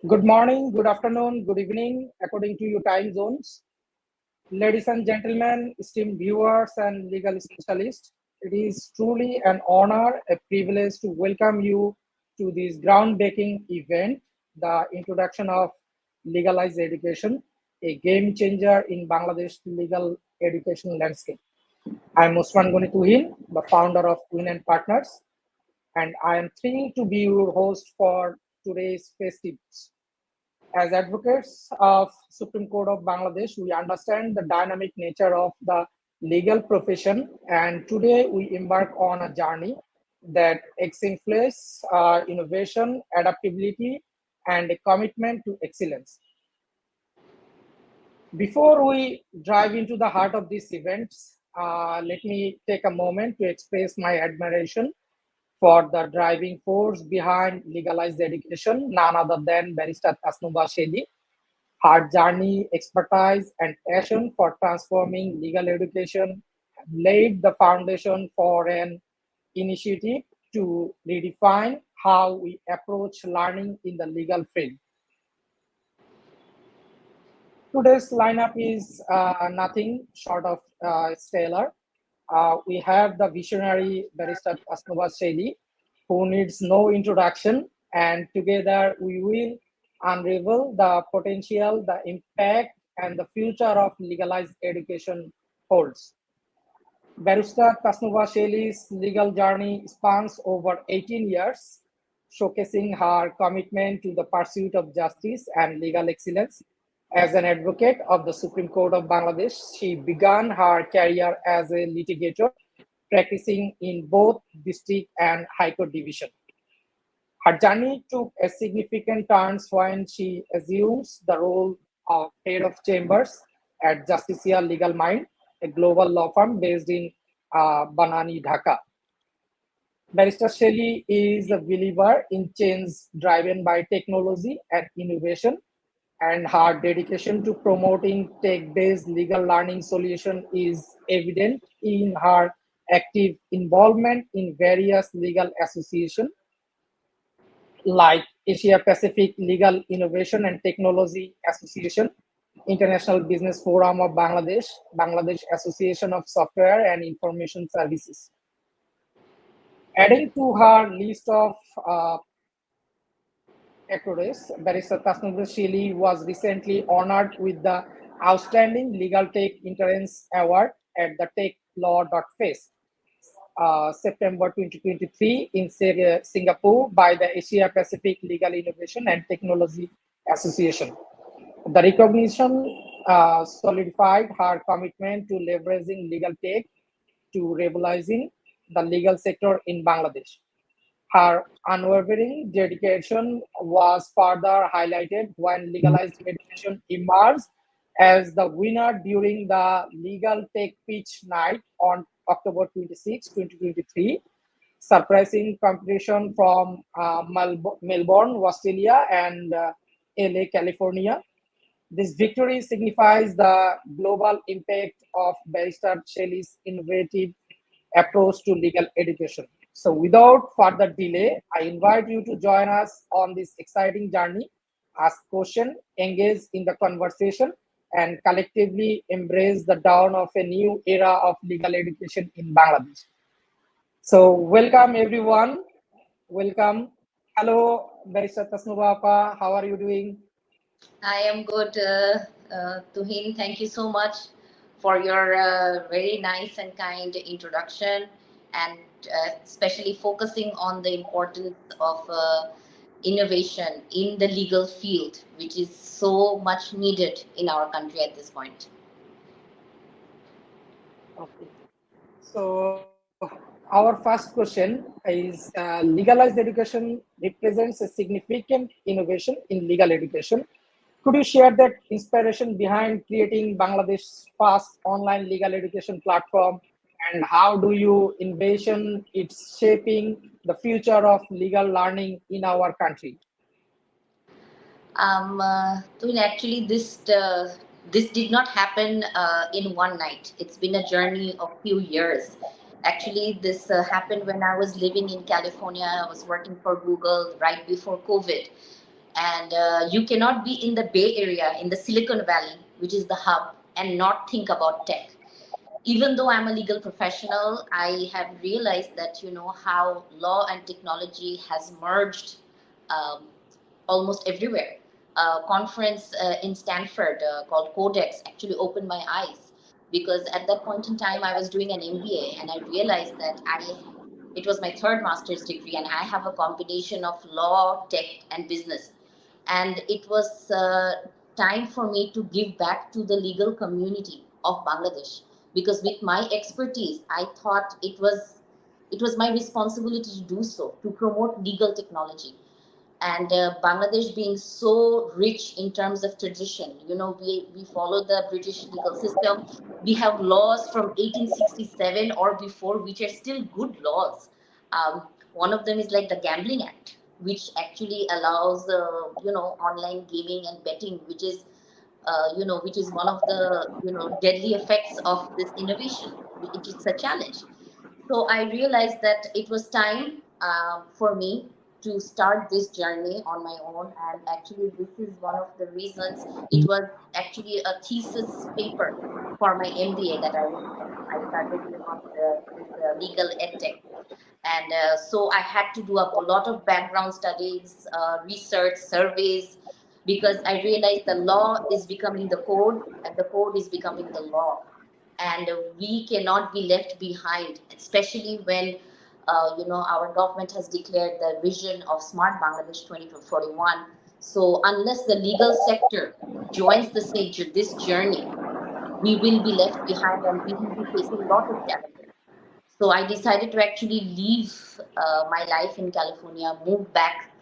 Good morning, good afternoon, good evening, according to your time zones. Ladies and gentlemen, esteemed viewers and legal specialists, it is truly an honor, a privilege to welcome you to this groundbreaking event, the introduction of Legalized Education, a game changer in Bangladesh legal education landscape. I'm Osman Gani Tuhin, the founder of Tuhin and Partners, and I am thrilled to be your host for today's festivities. As advocates of Supreme Court of Bangladesh, we understand the dynamic nature of the legal profession, and today we embark on a journey that exemplifies innovation, adaptability, and a commitment to excellence. Before we dive into the heart of these events, let me take a moment to express my admiration for the driving force behind legalized education, none other than Barrister Tasnuva Shelley. Her journey, expertise, and passion for transforming legal education have laid the foundation for an initiative to redefine how we approach learning in the legal field. Today's lineup is nothing short of stellar. We have the visionary Barrister Tasnuva Shelley, who needs no introduction, and together we will unravel the potential, the impact, and the future of legalized education holds. Barrister Tasnuva Shelley's legal journey spans over 18 years, showcasing her commitment to the pursuit of justice and legal excellence. As an advocate of the Supreme Court of Bangladesh, she began her career as a litigator, practicing in both district and High Court division. Her journey took a significant turn when she assumes the role of head of chambers at Justicial Legal Mind, a global law firm based in Banani, Dhaka. Barrister Shelley is a believer in change driven by technology and innovation, and her dedication to promoting tech-based legal learning solution is evident in her active involvement in various legal associations like Asia Pacific Legal Innovation and Technology Association, International Business Forum of Bangladesh, Bangladesh Association of Software and Information Services. Adding to her list of accolades, Barrister Tasnuva Shelley was recently honored with the Outstanding Legal Tech Interns Award at the TechLaw.Fest, September 2023 in Singapore by the Asia Pacific Legal Innovation and Technology Association. The recognition solidified her commitment to leveraging legal tech to revolutionizing the legal sector in Bangladesh. Her unwavering dedication was further highlighted when legalized education emerged as the winner during the Legal Tech Pitch Night on October 26, 2023, surprising competition from Melbourne, Australia, and LA, California. This victory signifies the global impact of Barrister Shelley's innovative approach to legal education. So without further delay, I invite you to join us on this exciting journey, ask questions, engage in the conversation, and collectively embrace the dawn of a new era of legal education in Bangladesh. So welcome everyone. Welcome. Hello, Barrister Tasnuva Appa. How are you doing? I am good, Tuhin. Thank you so much for your very nice and kind introduction, and especially focusing on the importance of innovation in the legal field, which is so much needed in our country at this point. Okay. So our first question is legalized education represents a significant innovation in legal education. Could you share that inspiration behind creating Bangladesh's first online legal education platform, and how do you envision it shaping the future of legal learning in our country? Tuhin, actually, this did not happen in one night. It's been a journey of few years. Actually, this happened when I was living in California. I was working for Google right before COVID, And you cannot be in the Bay Area, in the Silicon Valley, which is the hub, and not think about tech. Even though I'm a legal professional, I have realized that, how law and technology has merged um, almost everywhere. A conference in Stanford called Codex actually opened my eyes, because at that point in time I was doing an MBA, and I realized that it was my third master's degree, and I have a combination of law, tech, and business. And it was time for me to give back to the legal community of Bangladesh, because with my expertise, I thought it was my responsibility to do so, to promote legal technology. And Bangladesh being so rich in terms of tradition, we follow the British legal system. We have laws from 1867 or before, which are still good laws. One of them is like the Gambling Act, which actually allows, online gaming and betting, which is one of the, deadly effects of this innovation. It is a challenge. So I realized that it was time for me to start this journey on my own. And actually, this is one of the reasons. It was actually a thesis paper for my MBA that I wrote. I started on this legal edtech. And so I had to do a lot of background studies, research, surveys, because I realized the law is becoming the code, and the code is becoming the law. And we cannot be left behind, especially when our government has declared the vision of Smart Bangladesh 2041. So unless the legal sector joins this journey, we will be left behind, and we will be facing a lot of challenges. So I decided to actually leave my life in California, move back.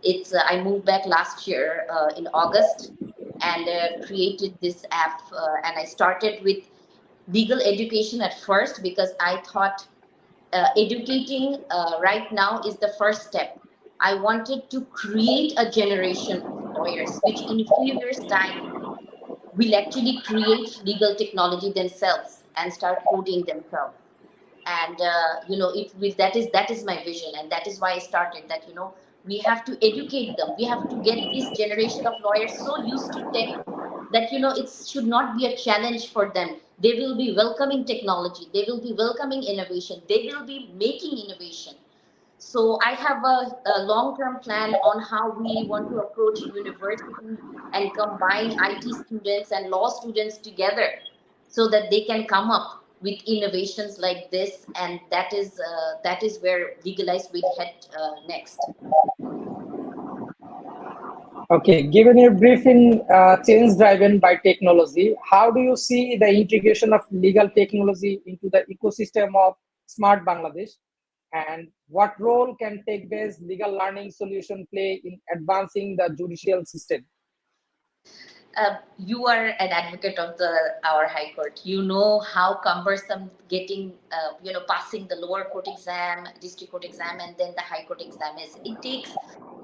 I moved back last year in August, and created this app. And I started with legal education at first, because I thought educating right now is the first step. I wanted to create a generation of lawyers, which in a few years' time will actually create legal technology themselves and start coding themselves. And that is my vision, and that is why I started that. We have to educate them. We have to get this generation of lawyers so used to tech that it should not be a challenge for them. They will be welcoming technology, they will be welcoming innovation, they will be making innovation. So I have a long-term plan on how we want to approach universities and combine IT students and law students together, so that they can come up with innovations like this. And that is where Legalized will head next. Okay, given your brief in change driven by technology, how do you see the integration of legal technology into the ecosystem of Smart Bangladesh? And what role can tech-based legal learning solution play in advancing the judicial system? You are an advocate of our High Court. You know how cumbersome getting, passing the lower court exam, district court exam, and then the High Court exam is. It takes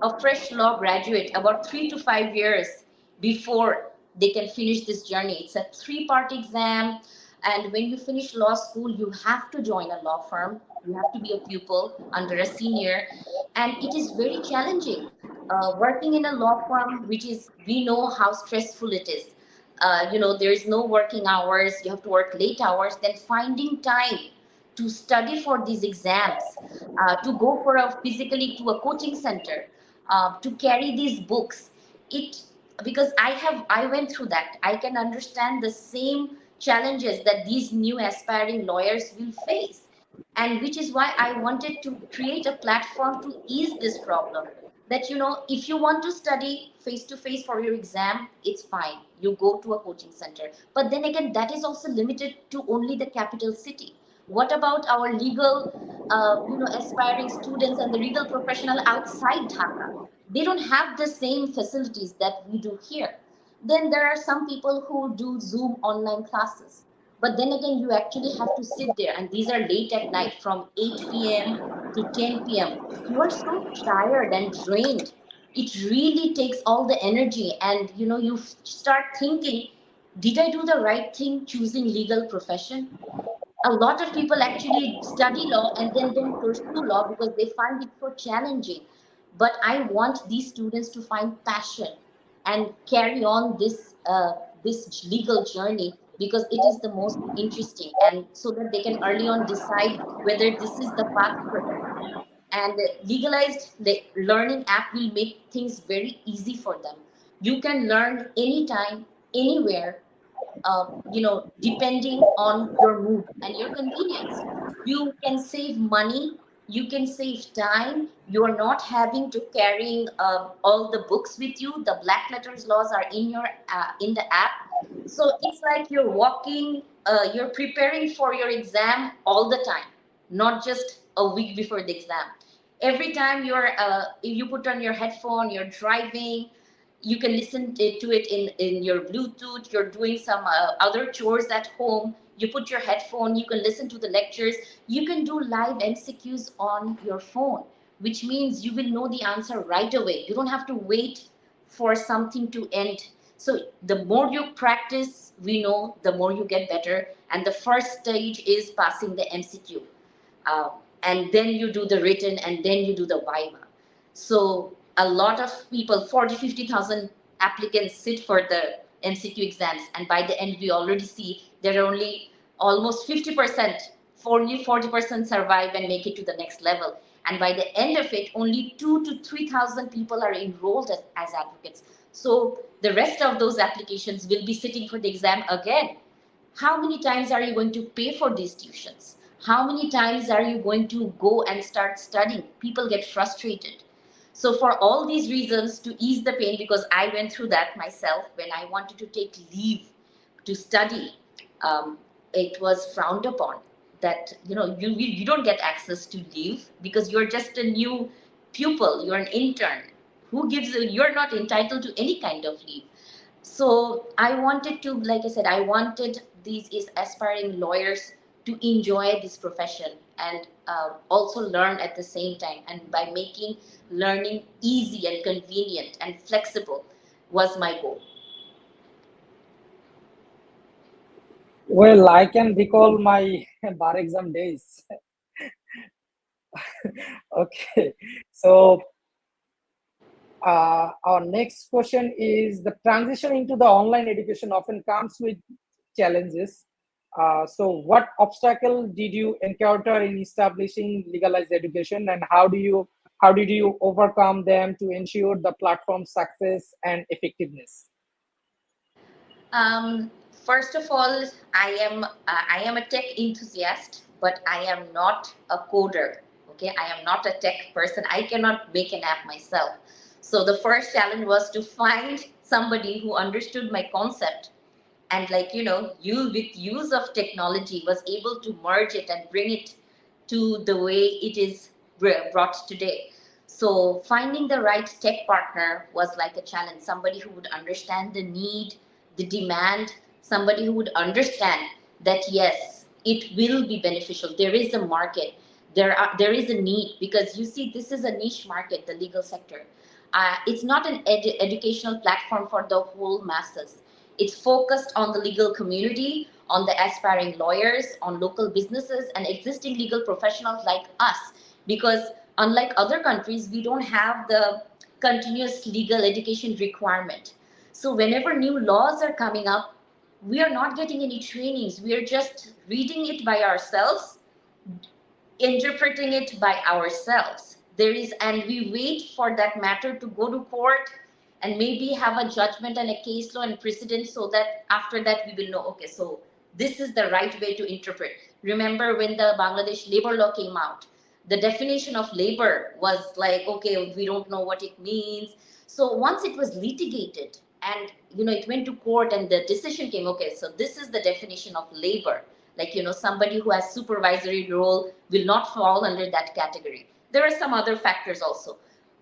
a fresh law graduate about 3 to 5 years before they can finish this journey. It's a 3-part exam, and when you finish law school, you have to join a law firm. You have to be a pupil under a senior, and it is very challenging. Working in a law firm, which is, we know how stressful it is. There is no working hours. You have to work late hours. Then finding time to study for these exams, to go for physically to a coaching center, to carry these books. It Because I went through that. I can understand the same challenges that these new aspiring lawyers will face, and which is why I wanted to create a platform to ease this problem. That, if you want to study face to face for your exam, it's fine, you go to a coaching center. But then again, that is also limited to only the capital city. What about our legal aspiring students and the legal professional outside Dhaka? They don't have the same facilities that we do here. Then there are some people who do Zoom online classes, but then again, you actually have to sit there, and these are late at night from 8 p.m. to 10 p.m. You are so tired and drained. It really takes all the energy, and you start thinking, did I do the right thing choosing legal profession? A lot of people actually study law and then don't pursue law because they find it so challenging. but I want these students to find passion and carry on this legal journey, because it is the most interesting, and so that they can early on decide whether this is the path for them. And legalized learning app will make things very easy for them. You can learn anytime, anywhere, depending on your mood and your convenience. You can save money, you can save time. You are not having to carrying all the books with you. The black letters laws are in the app, so it's like you're walking, you're preparing for your exam all the time, not just a week before the exam. Every time you put on your headphone, you're driving, you can listen to it in your Bluetooth. You're doing some other chores at home, you put your headphone, you can listen to the lectures. You can do live MCQs on your phone, which means you will know the answer right away. You don't have to wait for something to end. So the more you practice, we know the more you get better. And the first stage is passing the MCQ, uh, and then you do the written, and then you do the viva. So a lot of people, 40, 50,000 applicants sit for the MCQ exams, and by the end we already see there are only almost 50%, only 40% survive and make it to the next level. And by the end of it, only 2 to 3,000 people are enrolled as advocates. So the rest of those applications will be sitting for the exam again. How many times are you going to pay for these tuitions? How many times are you going to go and start studying? People get frustrated. So for all these reasons, to ease the pain, because I went through that myself when I wanted to take leave to study, um, it was frowned upon that you don't get access to leave because you're just a new pupil, you're an intern. Who gives you? You're not entitled to any kind of leave. So I wanted to, like I said, I wanted these is aspiring lawyers to enjoy this profession and also learn at the same time. And by making learning easy and convenient and flexible was my goal. Well, I can recall my bar exam days. Okay, so our next question is, the transition into the online education often comes with challenges. So what obstacle did you encounter in establishing legalized education, and how did you overcome them to ensure the platform's success and effectiveness? First of all, I am a tech enthusiast, but I am not a coder. Okay, I am not a tech person. I cannot make an app myself. So the first challenge was to find somebody who understood my concept, and you with use of technology was able to merge it and bring it to the way it is brought today. So finding the right tech partner was like a challenge, somebody who would understand the need, the demand, somebody who would understand that yes, it will be beneficial, there is a market, there is a need. Because you see, this is a niche market, the legal sector. It's not an educational platform for the whole masses. It's focused on the legal community, on the aspiring lawyers, on local businesses, and existing legal professionals like us. Because unlike other countries, we don't have the continuous legal education requirement. So whenever new laws are coming up, we are not getting any trainings. We are just reading it by ourselves, interpreting it by ourselves. There is, and we wait for that matter to go to court and maybe have a judgment and a case law and precedent, so that after that we will know, okay, so this is the right way to interpret. Remember when the Bangladesh labor law came out, the definition of labor was like, okay, we don't know what it means. So once it was litigated and it went to court and the decision came, okay, so this is the definition of labor. Like somebody who has supervisory role will not fall under that category. There are some other factors also.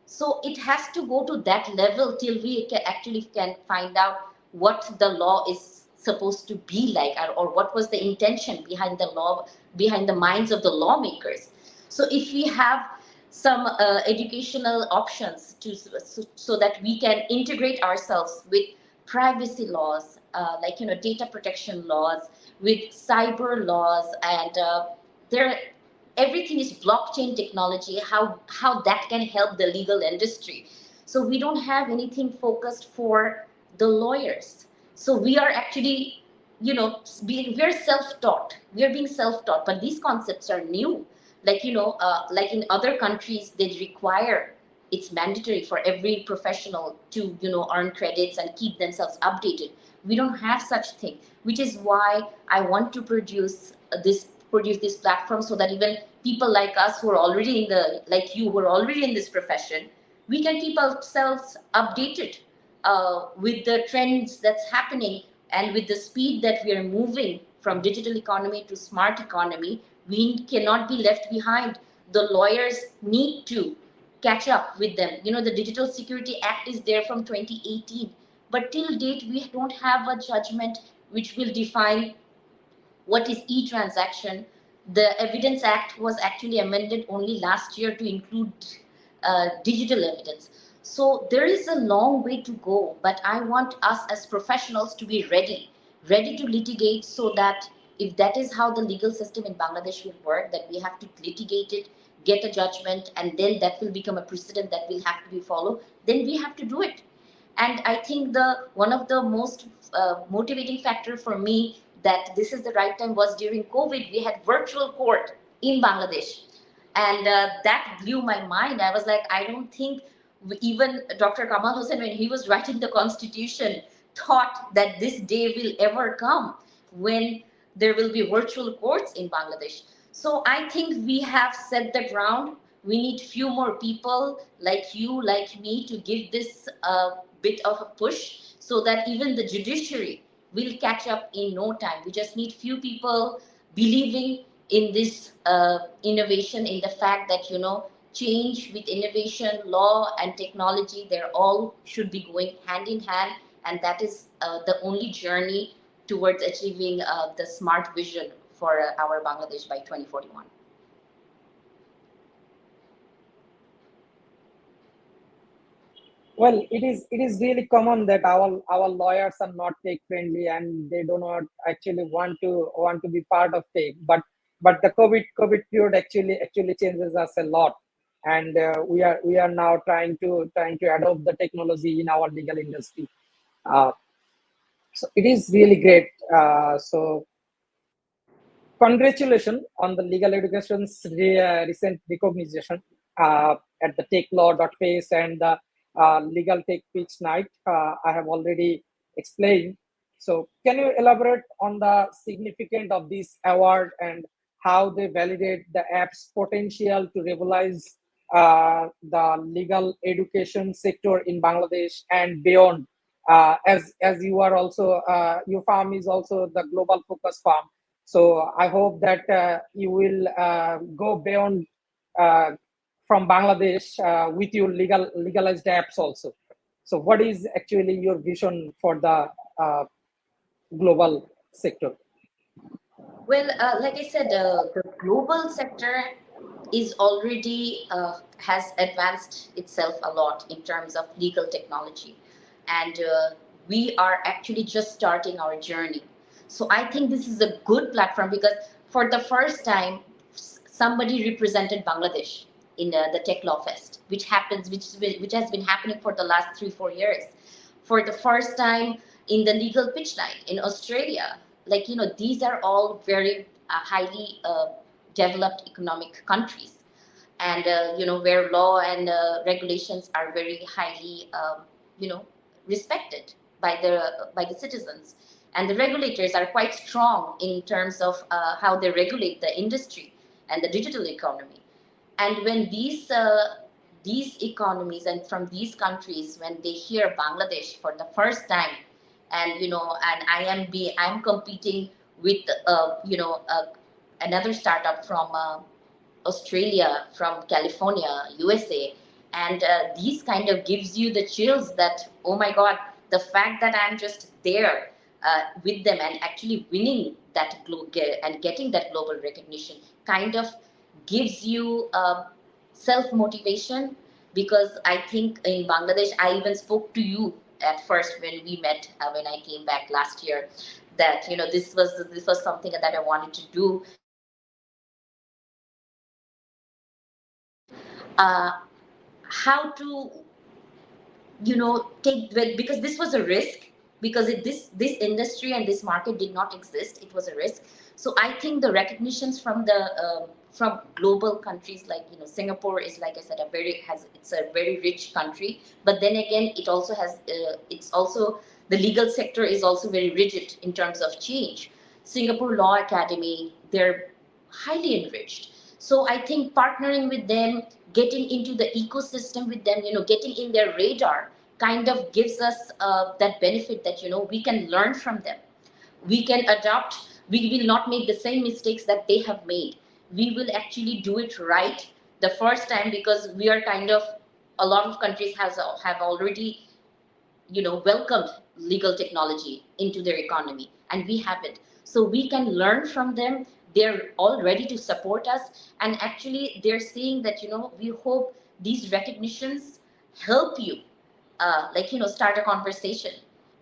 So it has to go to that level till we can find out what the law is supposed to be like, or what was the intention behind the law, behind the minds of the lawmakers. So if we have some educational options so that we can integrate ourselves with privacy laws, data protection laws, with cyber laws, and there everything is blockchain technology, how that can help the legal industry. So we don't have anything focused for the lawyers. So we are actually, we're self-taught. We are being self-taught, but these concepts are new. Like, like in other countries, they require, it's mandatory for every professional to, earn credits and keep themselves updated. We don't have such thing, which is why I want to produce this platform, so that even people like us who are already in the, like you, who are already in this profession, we can keep ourselves updated with the trends that's happening, and with the speed that we are moving from digital economy to smart economy. We cannot be left behind. The lawyers need to catch up with them. The Digital Security Act is there from 2018, but till date we don't have a judgment which will define what is e-transaction. The Evidence Act was actually amended only last year to include digital evidence. So there is a long way to go, but I want us as professionals to be ready to litigate, so that if that is how the legal system in Bangladesh will work, that we have to litigate it, get a judgment, and then that will become a precedent that will have to be followed, then we have to do it. And I think the one of the most motivating factor for me that this is the right time was during COVID. We had virtual court in Bangladesh, and that blew my mind. I was like, I don't think even Dr. Kamal Hussein, when he was writing the constitution, thought that this day will ever come when there will be virtual courts in Bangladesh. So I think we have set the ground. We need few more people like you, like me, to give this bit of a push, so that even the judiciary will catch up in no time. We just need few people believing in this innovation, in the fact that, change with innovation, law and technology, they're all should be going hand in hand, and that is the only journey towards achieving the smart vision for our Bangladesh by 2041. Well, it is really common that our lawyers are not tech friendly, and they do not actually want to be part of tech. But the COVID period actually changes us a lot, and we are now trying to adopt the technology in our legal industry. Uh, so it is really great. So congratulations on the legal education's recent recognition at the TechLaw.face and the Legal Tech Pitch Night. I have already explained. So, can you elaborate on the significance of this award and how they validate the app's potential to revolutionize the legal education sector in Bangladesh and beyond? As you are also, your firm is also the global focus firm, so I hope that you will go beyond uh, from Bangladesh with your legalized apps also. So what is actually your vision for the global sector? Well, like I said, the global sector is already has advanced itself a lot in terms of legal technology, and we are actually just starting our journey. So I think this is a good platform, because for the first time, somebody represented Bangladesh in the Tech Law Fest, which has been happening for the last 3-4 years. For the first time in the legal pitch night in Australia, like, these are all very highly developed economic countries, and where law and regulations are very highly you know respected by the citizens, and the regulators are quite strong in terms of how they regulate the industry and the digital economy. And when these economies and from these countries, when they hear Bangladesh for the first time, and I'm competing with another startup from Australia, from California, USA, and these kind of gives you the chills that, oh my God, the fact that I'm just there with them and actually winning that and getting that global recognition kind of gives you self motivation. Because I think in Bangladesh, I even spoke to you at first when we met, when I came back last year, that this was something that I wanted to do. how to take, because this was a risk, because this industry and this market did not exist, it was a risk. So I think the recognitions from the from global countries, like Singapore is, like I said, it's a very rich country, but then again it also has it's also, the legal sector is also very rigid in terms of change. Singapore Law Academy, they're highly enriched. So I think partnering with them, getting into the ecosystem with them, getting in their radar, kind of gives us that benefit that we can learn from them, we can adopt, we will not make the same mistakes that they have made, we will actually do it right the first time, because we are kind of, a lot of countries have already welcomed legal technology into their economy, and we haven't. So we can learn from them, they're all ready to support us, and actually they're saying that we hope these recognitions help you, start a conversation.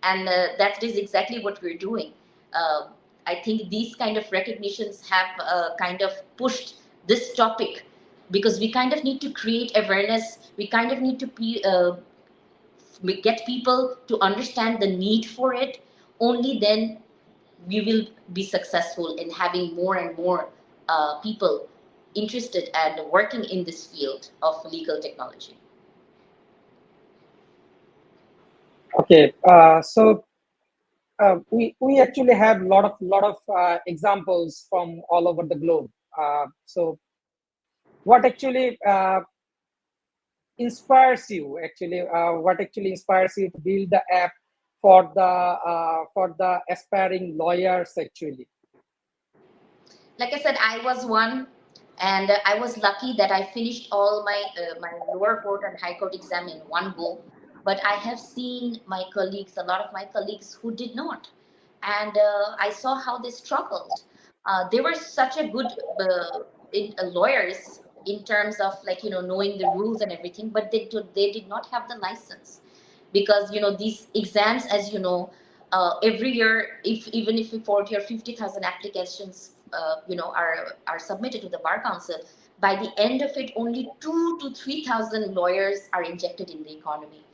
And that is exactly what we're doing. uh, I think these kind of recognitions have kind of pushed this topic, because we kind of need to create awareness, we kind of need to we get people to understand the need for it. Only then we will be successful in having more and more people interested and working in this field of legal technology. Okay, so we actually have lot of examples from all over the globe. So what actually inspires you actually? What actually inspires you to build the app for the aspiring lawyers actually? Like I said, I was one, and I was lucky that I finished all my lower court and high court exam in one go. But I have seen my colleagues, a lot of my colleagues who did not, and I saw how they struggled. They were such a good lawyers in terms of, like, knowing the rules and everything, but they did not have the license, because these exams, as every year, if even if 40 or 50,000 applications are submitted to the bar council, by the end of it only 2 to 3,000 lawyers are injected in the economy.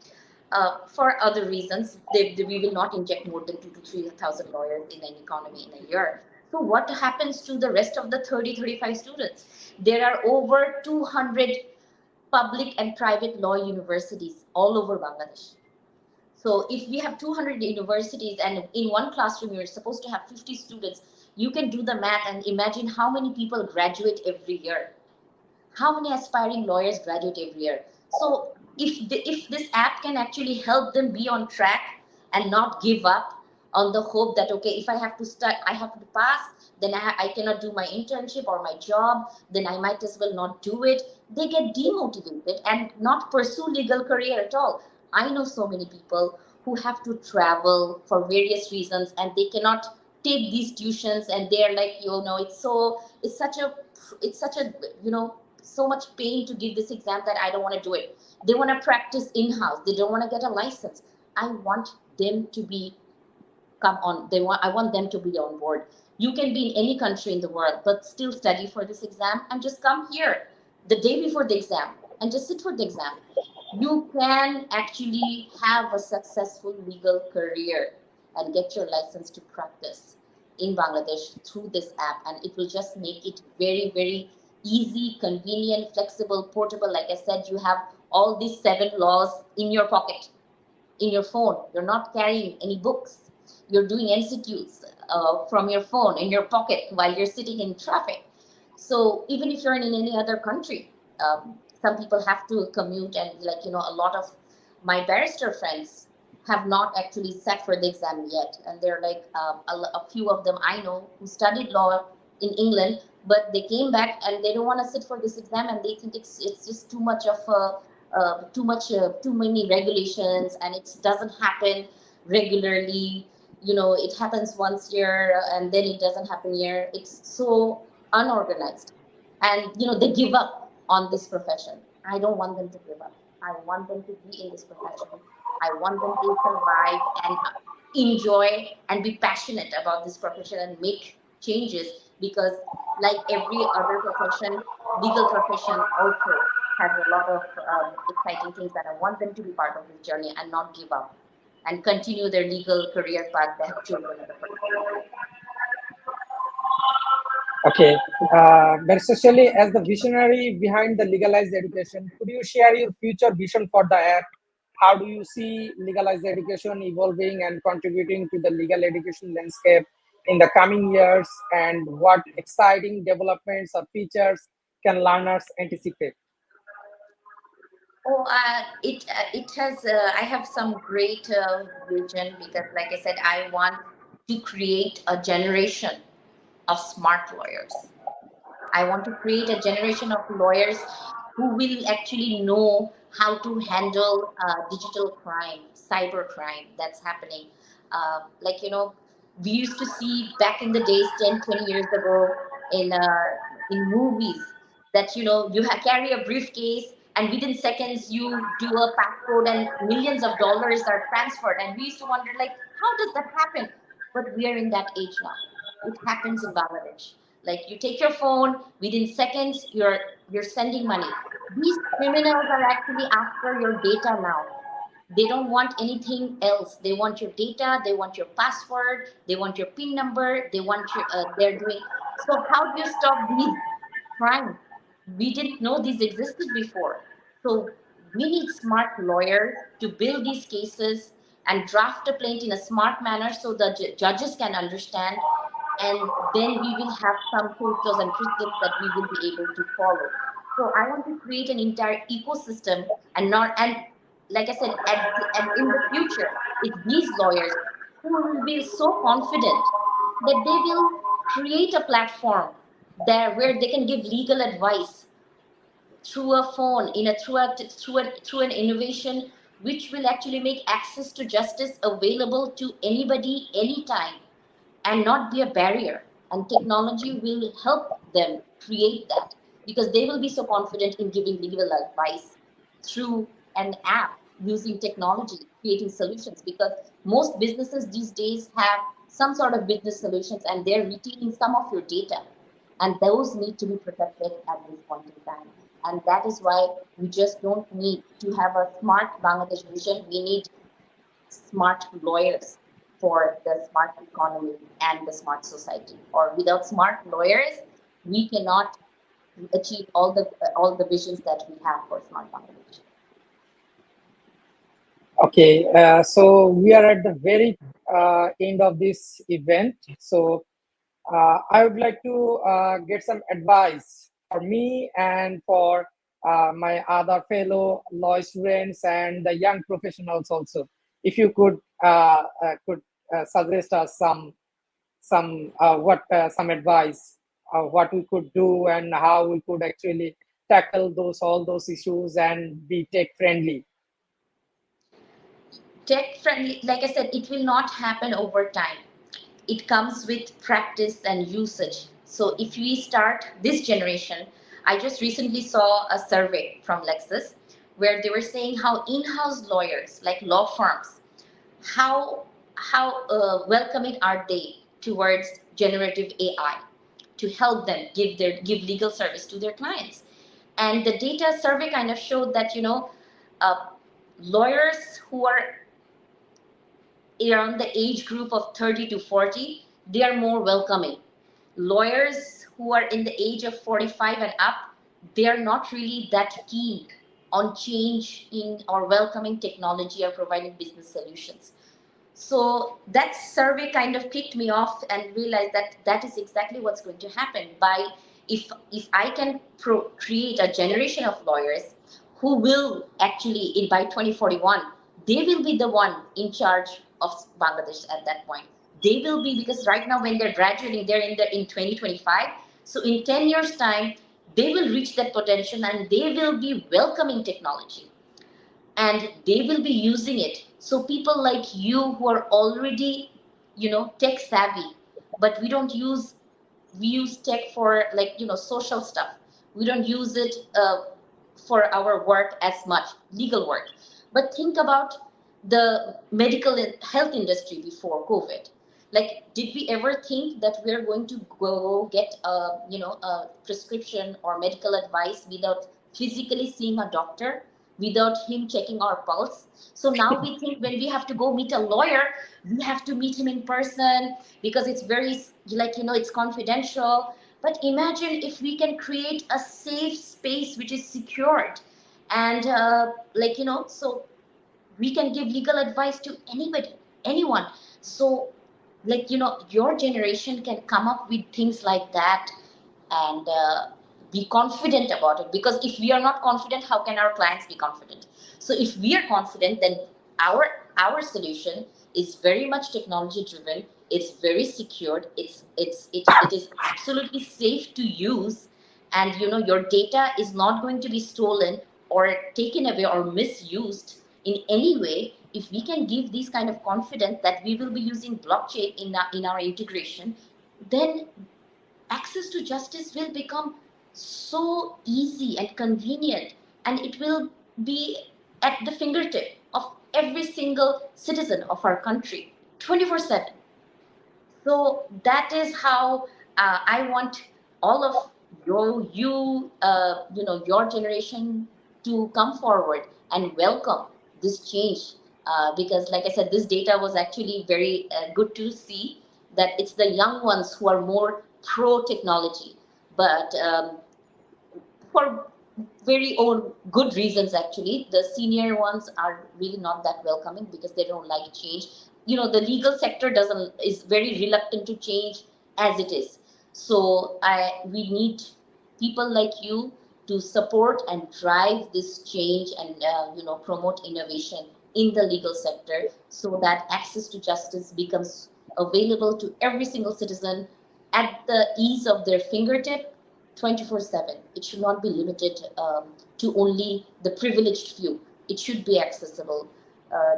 For other reasons, we will not inject more than 2 to 3,000 lawyers in an economy in a year. So what happens to the rest of the 35 students? There are over 200 public and private law universities all over Bangladesh. So if we have 200 universities, and in one classroom you're supposed to have 50 students, you can do the math and imagine how many people graduate every year. How many aspiring lawyers graduate every year? So if this app can actually help them be on track and not give up on the hope that, okay, if I have to start, I have to pass, then I cannot do my internship or my job, then I might as well not do it. They get demotivated and not pursue legal career at all. I know so many people who have to travel for various reasons, and they cannot take these tuitions, and they're like, it's such a so much pain to give this exam that I don't want to do it. They want to practice in-house, they don't want to get a license. I want them to be come on they want I want them to be on board. You can be in any country in the world, but still study for this exam and just come here the day before the exam and just sit for the exam. You can actually have a successful legal career and get your license to practice in Bangladesh through this app, and it will just make it very, very easy, convenient, flexible, portable. Like I said, you have all these 7 laws in your pocket, in your phone. You're not carrying any books. You're doing MCQs from your phone in your pocket while you're sitting in traffic. So even if you're in any other country, some people have to commute, and, like, a lot of my barrister friends have not actually sat for the exam yet, and they're like, a few of them I know who studied law in England, but they came back and they don't want to sit for this exam, and they think it's just too much of a too many regulations, and it doesn't happen regularly. It happens once year, and then it doesn't happen here. It's so unorganized, and they give up on this profession. I don't want them to give up. I want them to be in this profession. I want them to survive and enjoy and be passionate about this profession and make changes, because, like every other profession, legal profession also has a lot of exciting things, and I want them to be part of this journey and not give up and continue their legal career path they have chosen in the first place. Okay, Barrister Shelley, as the visionary behind the legalized education, could you share your future vision for the app? How do you see legalized education evolving and contributing to the legal education landscape in the coming years? And what exciting developments or features can learners anticipate? Oh, it has. I have some great vision because, like I said, I want to create a generation of smart lawyers. I want to create a generation of lawyers who will actually know how to handle digital crime, cyber crime that's happening. Like, we used to see back in the days, 10, 20 years ago, in movies that, carry a briefcase and within seconds you do a passcode and millions of dollars are transferred. And we used to wonder, like, how does that happen? But we are in that age now. It happens in Bangladesh. Like, you take your phone, within seconds you're sending money. These criminals are actually after your data now. They don't want anything else. They want your data, they want your password, they want your PIN number, they want your they're doing. So how do you stop these crimes? We didn't know these existed before. So we need smart lawyers to build these cases and draft a plaint in a smart manner so the judges can understand, and then we will have some case laws and precedents that we will be able to follow. So I want to create an entire ecosystem, and not and like I said, and in the future, it's these lawyers who will be so confident that they will create a platform there where they can give legal advice through a phone, in a through an innovation which will actually make access to justice available to anybody anytime and not be a barrier. And technology will help them create that because they will be so confident in giving legal advice through an app using technology, creating solutions. Because most businesses these days have some sort of business solutions and they're retaining some of your data. And those need to be protected at this point in time. And that is why we just don't need to have a smart Bangladesh vision. We need smart lawyers for the smart economy and the smart society. Or without smart lawyers, we cannot achieve all the visions that we have for smart Bangladesh. Okay, so we are at the very end of this event. So I would like to get some advice for me and for my other fellow law students and the young professionals also. If you could suggest us some advice what we could do and how we could actually tackle all those issues and be tech friendly. Tech friendly, like I said, it will not happen over time. It comes with practice and usage. So if we start this generation, I just recently saw a survey from Lexis where they were saying how in-house lawyers, like law firms, how welcoming are they towards generative AI to help them give legal service to their clients. And the data survey kind of showed that uh, lawyers who are around the age group of 30 to 40, they are more welcoming. Lawyers who are in the age of 45 and up, they are not really that keen on changing or welcoming technology or providing business solutions. So that survey kind of kicked me off and realized that that is exactly what's going to happen. By if I can create a generation of lawyers who will actually by 2041, they will be the one in charge of Bangladesh at that point. They will be, because right now when they're graduating, they're in 2025. So in 10 years time, they will reach that potential and they will be welcoming technology and they will be using it. So people like you who are already tech savvy, but we use tech for, like, social stuff. We don't use it for our work as much, legal work. But think about the medical and health industry before COVID. Like, did we ever think that we're going to go get a prescription or medical advice without physically seeing a doctor without him checking our pulse. So now we think when we have to go meet a lawyer, we have to meet him in person because it's very, like, it's confidential. But imagine if we can create a safe space which is secured, and so we can give legal advice to anybody, anyone. So, your generation can come up with things like that, and be confident about it, because if we are not confident, how can our clients be confident? So if we are confident, then our solution is very much technology driven, it's very secured, it is absolutely safe to use, and your data is not going to be stolen or taken away or misused in any way. If we can give these kind of confidence that we will be using blockchain in our integration, then access to justice will become so easy and convenient, and it will be at the fingertip of every single citizen of our country 24/7. So that is how I want all of your generation to come forward and welcome this change. Because, like I said, this data was actually very good to see that it's the young ones who are more pro technology, but for very own good reasons. Actually, the senior ones are really not that welcoming because they don't like change. The legal sector doesn't is very reluctant to change as it is. So we need people like you to support and drive this change, and promote innovation in the legal sector, so that access to justice becomes available to every single citizen at the ease of their fingertip, 24/7. It should not be limited to only the privileged few. It should be accessible.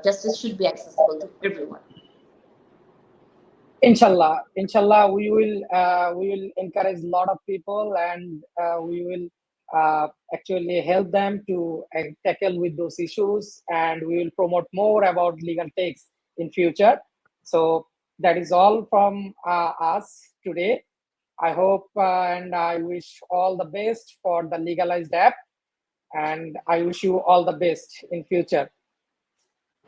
Justice should be accessible to everyone. Inshallah, we will encourage a lot of people, and we will actually help them to tackle with those issues, and we will promote more about legal techs in future. So that is all from us today. I hope and I wish all the best for the Legalized app, and I wish you all the best in future.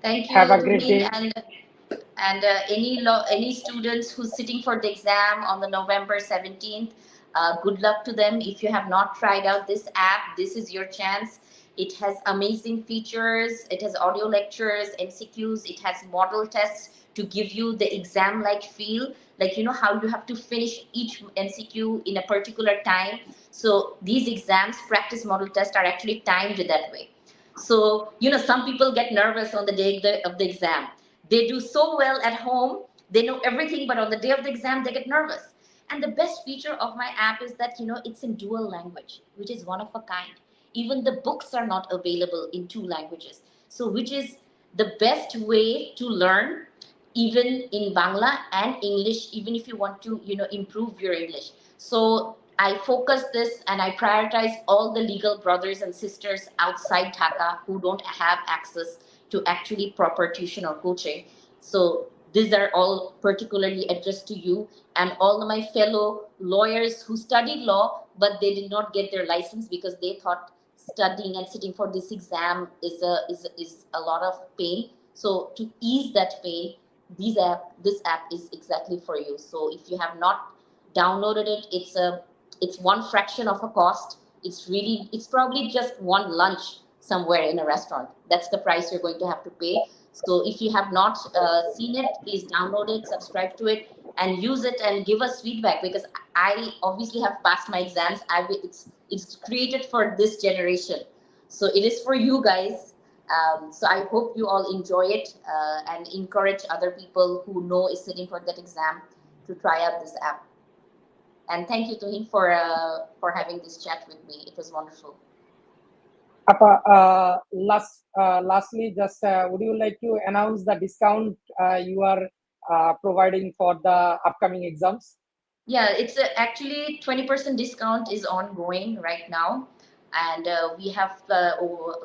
Thank you, Have a great Tuhin, day. and any students who's sitting for the exam on the November 17th. Good luck to them. If you have not tried out this app, this is your chance. It has amazing features. It has audio lectures, MCQs. It has model tests to give you the exam-like feel, like how you have to finish each MCQ in a particular time. So these exams, practice model tests, are actually timed that way. So some people get nervous on the day of the exam. They do so well at home, they know everything, but on the day of the exam, they get nervous. And the best feature of my app is that, it's in dual language, which is one of a kind. Even the books are not available in two languages. So, which is the best way to learn, even in Bangla and English, even if you want to, improve your English. So I focus this and I prioritize all the legal brothers and sisters outside Dhaka who don't have access to actually proper tuition or coaching. So these are all particularly addressed to you and all of my fellow lawyers who studied law, but they did not get their license because they thought studying and sitting for this exam is a lot of pain. So to ease that pain, this app is exactly for you. So if you have not downloaded it, it's one fraction of a cost. It's probably just one lunch somewhere in a restaurant. That's the price you're going to have to pay. So if you have not seen it, please download it, subscribe to it, and use it and give us feedback, because I obviously have passed my exams. It's created for this generation, so it is for you guys. So I hope you all enjoy it and encourage other people who know is sitting for that exam to try out this app. And thank you, Tuhin, for having this chat with me. It was wonderful. Lastly, just would you like to announce the discount you are providing for the upcoming exams? Yeah, it's actually 20% discount is ongoing right now. And we have a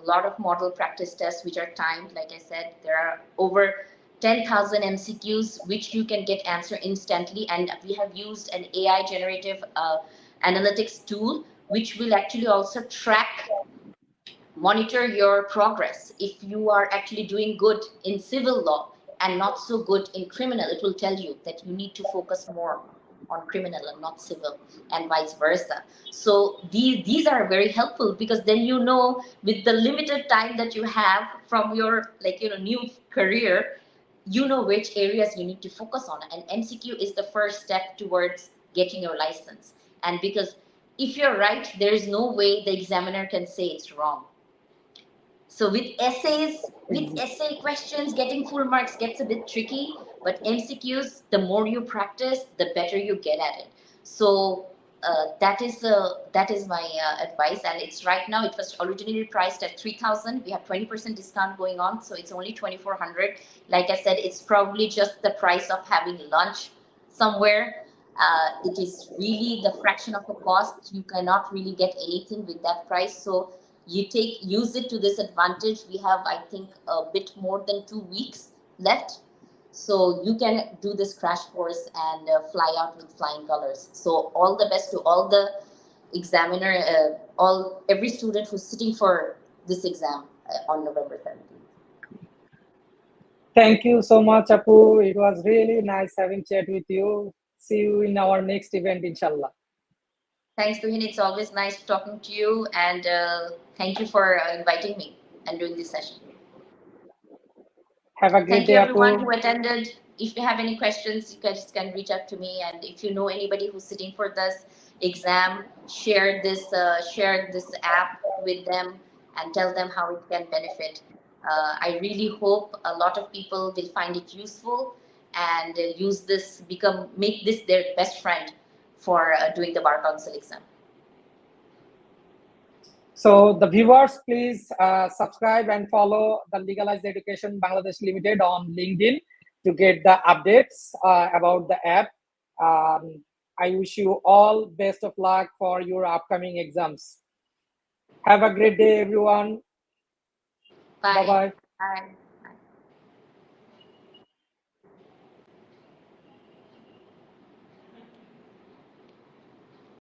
lot of model practice tests which are timed. Like I said, there are over 10,000 MCQs which you can get answer instantly. And we have used an AI generative analytics tool which will actually also track monitor your progress. If you are actually doing good in civil law and not so good in criminal, it will tell you that you need to focus more on criminal and not civil, and vice versa. So these are very helpful, because then you know, with the limited time that you have from your new career, you know which areas you need to focus on, and MCQ is the first step towards getting your license. And because if you're right, there is no way the examiner can say it's wrong. So with essay questions, getting full marks gets a bit tricky, but MCQs, the more you practice, the better you get at it. So that is my advice, and it's right now. It was originally priced at 3,000. We have 20% discount going on, so it's only 2,400. Like I said, it's probably just the price of having lunch somewhere. It is really the fraction of the cost. You cannot really get anything with that price. So use it to this advantage. We have, I think, a bit more than 2 weeks left, so you can do this crash course and fly out with flying colors. So all the best to all the examiner, every student who's sitting for this exam on November 17th. Thank you so much, Apu. It was really nice having chat with you. See you in our next event, inshallah. Thanks, Tuhin. It's always nice talking to you, and thank you for inviting me and doing this session. Have a great Thank day, you, everyone Apu. who attended. If you have any questions, you guys can reach out to me. And if you know anybody who's sitting for this exam, share this app with them and tell them how it can benefit. I really hope a lot of people will find it useful and use this, make this their best friend for doing the Bar Council exam. So the viewers, please subscribe and follow the Legalized Education Bangladesh Limited on LinkedIn to get the updates about the app. I wish you all best of luck for your upcoming exams. Have a great day, everyone. Bye. Bye-bye. Bye.